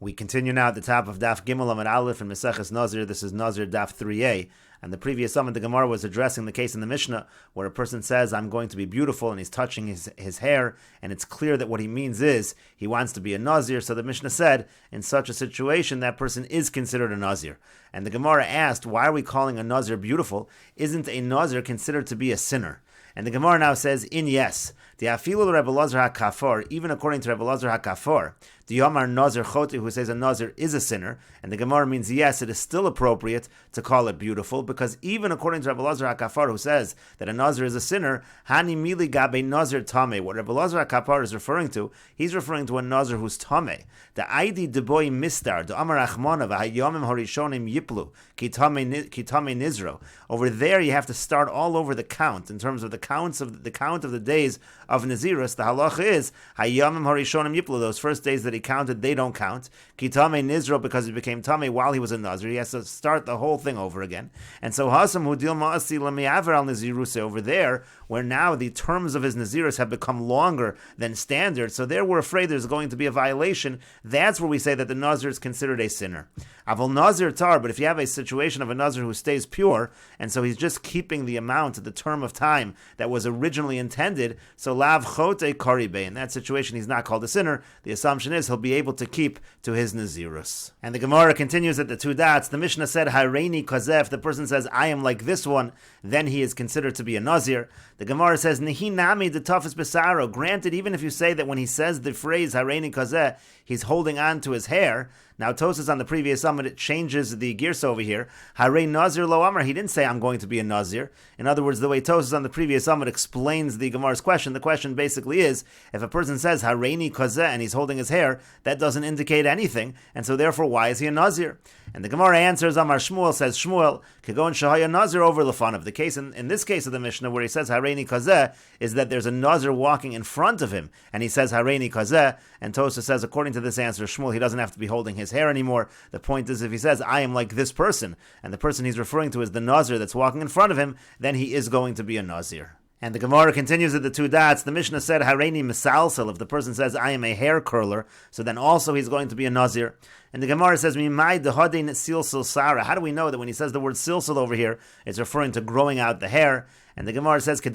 We continue now at the top of Daf Gimel Amud Aleph in Mesches Nazir. This is Nazir Daf 3a. And the previous summit, the Gemara was addressing the case in the Mishnah where a person says, I'm going to be beautiful, and he's touching his hair, and it's clear that what he means is he wants to be a Nazir. So the Mishnah said, in such a situation, that person is considered a Nazir. And the Gemara asked, why are we calling a Nazir beautiful? Isn't a Nazir considered to be a sinner? And the Gemara now says, yes. The Afilu Rebbe Lazar HaKafar, even according to Rebbe Lazar HaKafar, the Yomar Nazir Choti, who says a Nazir is a sinner, and the Gemara means yes, it is still appropriate to call it beautiful, because even according to Rebbe Lazar HaKafar, who says that a Nazir is a sinner, Hani Mili Gabe Nazir Tameh, what Rebbe Lazar HaKafar is referring to, he's referring to a Nazir who's Tameh. The Aidi Deboy Mistar, the Amar Achmona, V'hayomim Horishonim Yiplu, Ki Tameh Nizro. Over there, you have to start all over the count, in terms of the count of the days of Nazirus. The halacha is Hayamim Harishonim Yiplu, those first days that he counted, they don't count. Kitame Nizro, because he became Tame while he was a Nazir, he has to start the whole thing over again. And so Hasam Hudil Ma'asi Lamiaver al Nazirus, over there, where now the terms of his Nazirus have become longer than standard, so there we're afraid there's going to be a violation. That's where we say that the Nazir is considered a sinner. Avol Nazir Tar, but if you have a situation of a Nazir who stays pure, and so he's just keeping the amount, the term of time that was originally intended, so Lav Chote Karibe, in that situation he's not called a sinner. The assumption is he'll be able to keep to his Nazirus. And the Gemara continues at the two dots. The Mishnah said, Hareini Kazef, the person says, I am like this one, then he is considered to be a Nazir. The Gemara says, Nehi Nami de Tafis Besaro, granted, even if you say that when he says the phrase Hareini Kazeh, he's holding on to his hair. Now Tosas on the previous summit, it changes the gears over here. Harei Nazir lo Amar, he didn't say I'm going to be a Nazir. In other words, the way Tosas on the previous summit explains the Gemara's question, the question basically is, if a person says Hareini Kazeh and he's holding his hair, that doesn't indicate anything, and so therefore why is he a Nazir? And the Gemara answers, Amar Shmuel, says Shmuel, Kegon Shahaya Nazir over Lefanav. The case in this case of the Mishnah where he says Hareini Kazeh is that there's a Nazir walking in front of him, and he says Hareini Kazeh, and Tosas says, according to this answer, Shmuel, he doesn't have to be holding his hair anymore. The point is, if he says, I am like this person, and the person he's referring to is the Nazir that's walking in front of him, then he is going to be a Nazir. And the Gemara continues at the two dots. The Mishnah said, Hareini Misalsel, if the person says, I am a hair curler, so then also he's going to be a Nazir. And the Gemara says, Mimai dehadein silsil sara. How do we know that when he says the word silsil over here, it's referring to growing out the hair? And the Gemara says, it's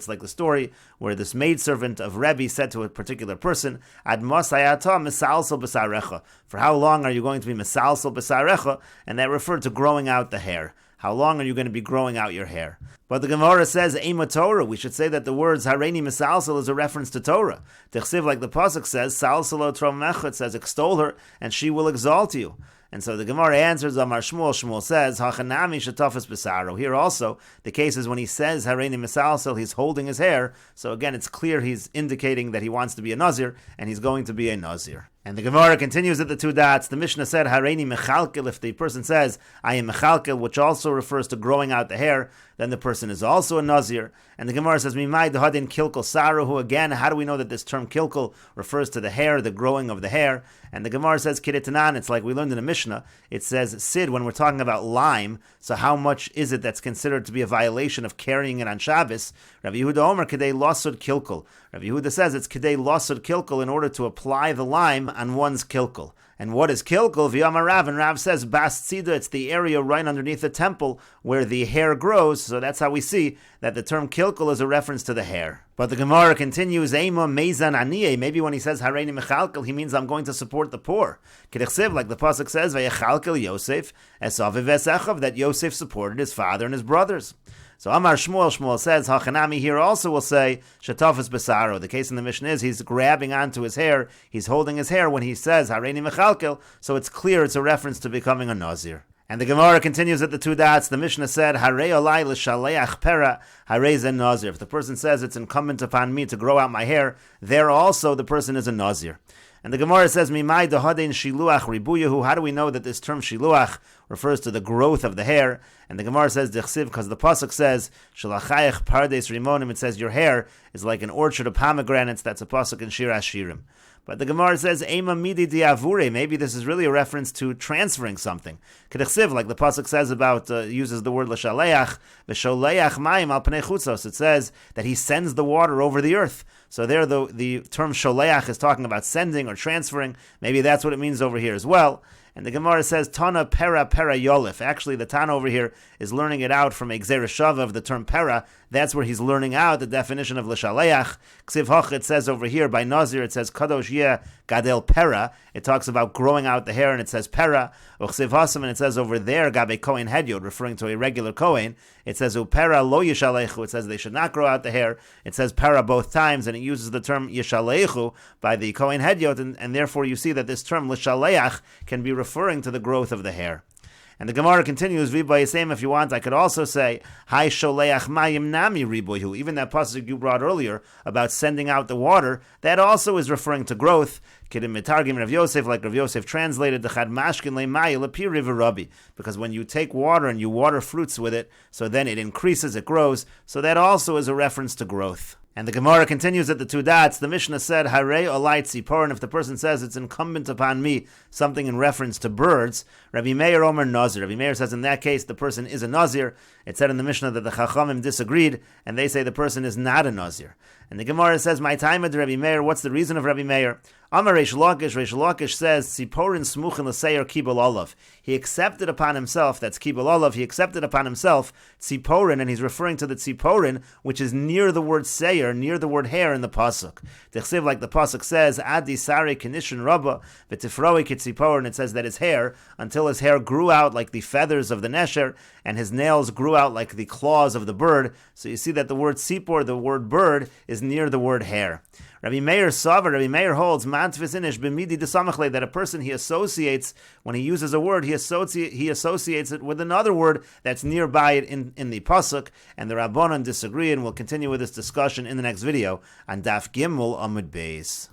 like the story where this maidservant of Rebbe said to a particular person, Ad masayata misalsel b'sarecha. For how long are you going to be misalsel b'sarecha? And that referred to growing out the hair. How long are you going to be growing out your hair? But the Gemara says, Ema Torah. We should say that the words Hareini Misalsel is a reference to Torah. Techsiv, like the Pasuk says, Salselo Tromecha, it says, extol her, and she will exalt you. And so the Gemara answers, Amar Shmuel. Shmuel says, Hachanami Shatafas Besaro. Here also, the case is when he says Hareini Misalsel, he's holding his hair. So again, it's clear he's indicating that he wants to be a Nazir, and he's going to be a Nazir. And the Gemara continues at the two dots. The Mishnah said, Hareini Mechalkel. If the person says, I am Mechalkel, which also refers to growing out the hair, then the person is also a Nazir. And the Gemara says, Mimai dehadin kilkel saruhu. Again, how do we know that this term kilkel refers to the hair, the growing of the hair? And the Gemara says, Kiritanan, it's like we learned in the Mishnah. It says, Sid, when we're talking about lime, so how much is it that's considered to be a violation of carrying it on Shabbos? Rav Yehuda Omer, Kedei Losud Kilkel. Rav Yehuda says it's Kedei Losud Kilkel in order to apply the lime on one's kilkel. And what is kilkel? V'yamar Rav, and Rav says bas tzida, it's the area right underneath the temple where the hair grows. So that's how we see that the term kilkel is a reference to the hair. But the Gemara continues, Eima meizan aniye. Maybe when he says Hareini mechalkel, he means I'm going to support the poor. K'dechsev, like the pasuk says, Vayechalkel Yosef esaviv esachav, that Yosef supported his father and his brothers. So Amar Shmuel says, Hachanami here also will say, Shatafas Besaro. The case in the Mishnah is he's grabbing onto his hair, he's holding his hair when he says Hareini Mechalkel, so it's clear it's a reference to becoming a Nazir. And the Gemara continues at the two dots. The Mishnah said, Harei olai l'shaleach pera, harei zen Nazir. If the person says it's incumbent upon me to grow out my hair, there also the person is a Nazir. And the Gemara says, Mimai dehadein shiluach ribuyahu. How do we know that this term shiluach refers to the growth of the hair? And the Gemara says, Dechsiv, because the pasuk says, Shalachayach pardes rimonim. It says your hair is like an orchard of pomegranates. That's a pasuk in Shir Hashirim. But the Gemara says, Ema midi diavure. Maybe this is really a reference to transferring something. Kedechsiv, like the pasuk says about, uses the word l'shaleach, v'sholeach mayim al pnei chutzos. It says that he sends the water over the earth. So there the term sholeach is talking about sending or transferring. Maybe that's what it means over here as well. And the Gemara says, Tana pera yolif. Actually, the Tana over here is learning it out from a Gzeira Shava of the term pera. That's where he's learning out the definition of l'shaleach. Ksiv hoch, it says over here, by Nazir, it says, Kadosh yeh gadel pera. It talks about growing out the hair, and it says pera. Ksiv hasam, and it says over there, gabe kohen hedyod, referring to a regular kohen. It says, upera lo yishalechu. It says they should not grow out the hair. It says pera both times, and it uses the term yishalechu by the kohen hedyod, and therefore you see that this term l'shaleach can be referring to the growth of the hair. And the Gemara continues, V'bayisem, if you want, I could also say, Hai sholeach mayim nami riboihu. Even that pasuk you brought earlier about sending out the water, that also is referring to growth. Kidim mitargim Rav Yosef, like Rav Yosef translated, D'chad mashkin le'mai l'piri v'rabi. Because when you take water and you water fruits with it, so then it increases, it grows. So that also is a reference to growth. And the Gemara continues at the two dots. The Mishnah said, Harei olai tzipor, and if the person says it's incumbent upon me, something in reference to birds, Rabbi Meir Omer Nazir. Rabbi Meir says in that case the person is a Nazir. It said in the Mishnah that the Chachamim disagreed, and they say the person is not a Nazir. And the Gemara says, my time at Rabbi Meir, what's the reason of Rabbi Meir? Amar Reish Lakish says, Tziporin smuchin l'seir kibul olav. He accepted upon himself, that's kibul olav, he accepted upon himself tziporin, and he's referring to the tziporin, which is near the word seir, near the word hair in the pasuk. Dechsiv, like the pasuk says, Adi sari kenishin rabba, v'tifroi kitziporin, it says that his hair, until his hair grew out like the feathers of the nesher, and his nails grew out like the claws of the bird. So you see that the word tzipor, the word bird, is near the word hair. Rabbi Meir holds that a person he associates, when he uses a word, he associates it with another word that's nearby it in the pasuk, and the Rabbanan disagree, and we'll continue with this discussion in the next video on Daf Gimel Amud Beis.